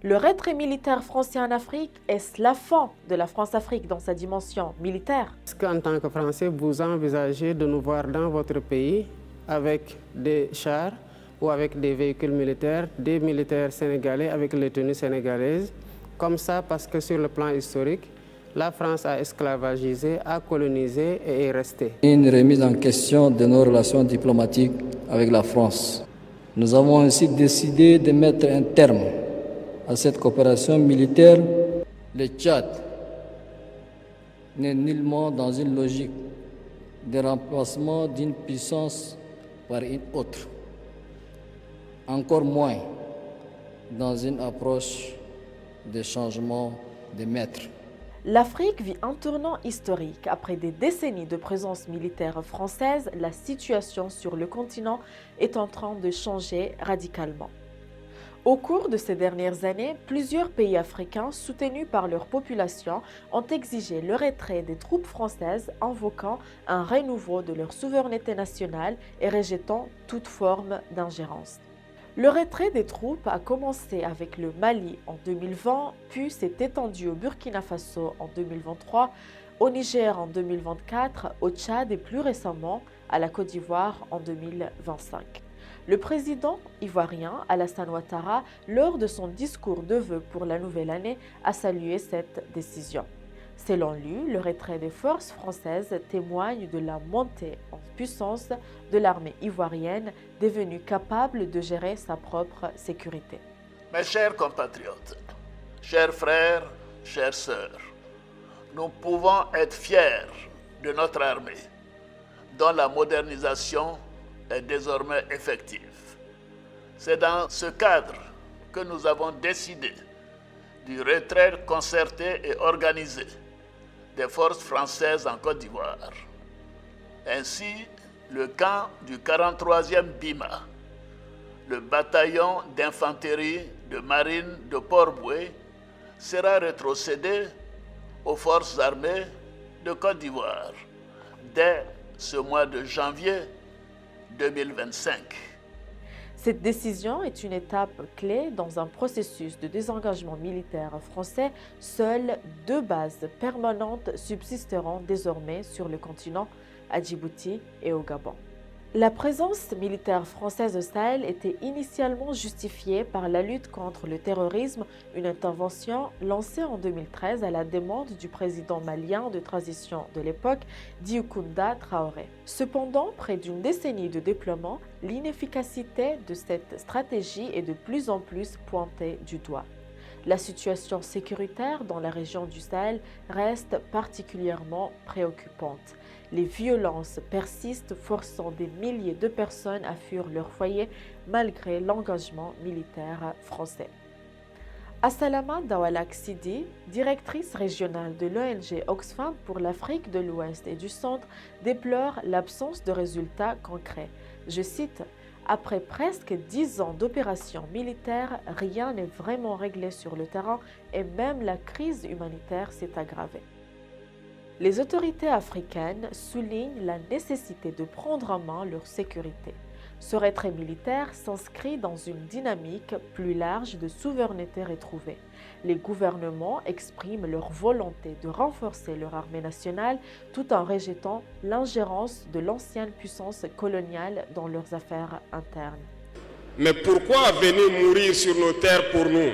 Le retrait militaire français en Afrique, est-ce la fin de la France-Afrique dans sa dimension militaire? Est-ce qu'en tant que Français, vous envisagez de nous voir dans votre pays avec des chars ou avec des véhicules militaires, des militaires sénégalais avec les tenues sénégalaises, comme ça parce que sur le plan historique, la France a esclavagisé, a colonisé et est restée. Une remise en question de nos relations diplomatiques avec la France. Nous avons ainsi décidé de mettre un terme à cette coopération militaire. Le Tchad n'est nullement dans une logique de remplacement d'une puissance par une autre, encore moins dans une approche de changement de maître. L'Afrique vit un tournant historique. Après des décennies de présence militaire française, la situation sur le continent est en train de changer radicalement. Au cours de ces dernières années, plusieurs pays africains soutenus par leur population ont exigé le retrait des troupes françaises, invoquant un renouveau de leur souveraineté nationale et rejetant toute forme d'ingérence. Le retrait des troupes a commencé avec le Mali en 2020, puis s'est étendu au Burkina Faso en 2023, au Niger en 2024, au Tchad et plus récemment à la Côte d'Ivoire en 2025. Le président ivoirien Alassane Ouattara, lors de son discours de vœux pour la nouvelle année, a salué cette décision. Selon lui, le retrait des forces françaises témoigne de la montée en puissance de l'armée ivoirienne, devenue capable de gérer sa propre sécurité. Mes chers compatriotes, chers frères, chères sœurs, nous pouvons être fiers de notre armée, dont la modernisation est désormais effective. C'est dans ce cadre que nous avons décidé du retrait concerté et organisé des forces françaises en Côte d'Ivoire. Ainsi, le camp du 43e BIMA, le bataillon d'infanterie de marine de Port-Bouët, sera rétrocédé aux forces armées de Côte d'Ivoire dès ce mois de janvier 2025. Cette décision est une étape clé dans un processus de désengagement militaire français. Seules 2 bases permanentes subsisteront désormais sur le continent, à Djibouti et au Gabon. La présence militaire française au Sahel était initialement justifiée par la lutte contre le terrorisme, une intervention lancée en 2013 à la demande du président malien de transition de l'époque, Dioukunda Traoré. Cependant, près d'une décennie de déploiement, l'inefficacité de cette stratégie est de plus en plus pointée du doigt. La situation sécuritaire dans la région du Sahel reste particulièrement préoccupante. Les violences persistent, forçant des milliers de personnes à fuir leur foyer malgré l'engagement militaire français. Assalama Dawalak Sidi, directrice régionale de l'ONG Oxfam pour l'Afrique de l'Ouest et du Centre, déplore l'absence de résultats concrets. Je cite: « Après presque 10 ans d'opérations militaires, rien n'est vraiment réglé sur le terrain et même la crise humanitaire s'est aggravée. » Les autorités africaines soulignent la nécessité de prendre en main leur sécurité. Ce retrait militaire s'inscrit dans une dynamique plus large de souveraineté retrouvée. Les gouvernements expriment leur volonté de renforcer leur armée nationale tout en rejetant l'ingérence de l'ancienne puissance coloniale dans leurs affaires internes. Mais pourquoi venir mourir sur nos terres pour nous?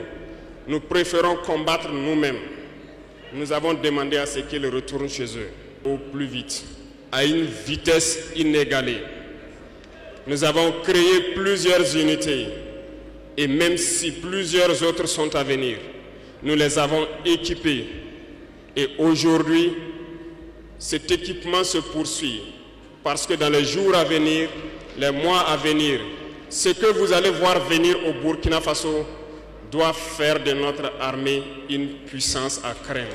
Nous préférons combattre nous-mêmes. Nous avons demandé à ce qu'ils retournent chez eux au plus vite, à une vitesse inégalée. Nous avons créé plusieurs unités et même si plusieurs autres sont à venir, nous les avons équipés. Et aujourd'hui, cet équipement se poursuit parce que dans les jours à venir, les mois à venir, ce que vous allez voir venir au Burkina Faso doit faire de notre armée une puissance à craindre.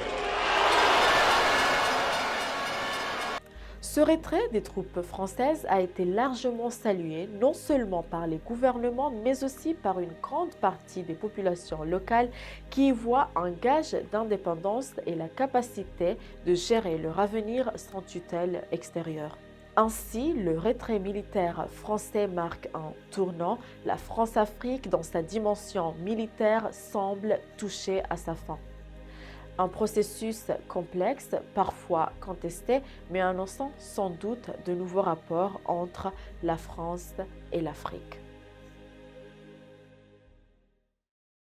Ce retrait des troupes françaises a été largement salué, non seulement par les gouvernements, mais aussi par une grande partie des populations locales qui y voient un gage d'indépendance et la capacité de gérer leur avenir sans tutelle extérieure. Ainsi, le retrait militaire français marque un tournant. La France-Afrique, dans sa dimension militaire, semble toucher à sa fin. Un processus complexe, parfois contesté, mais annonçant sans doute de nouveaux rapports entre la France et l'Afrique.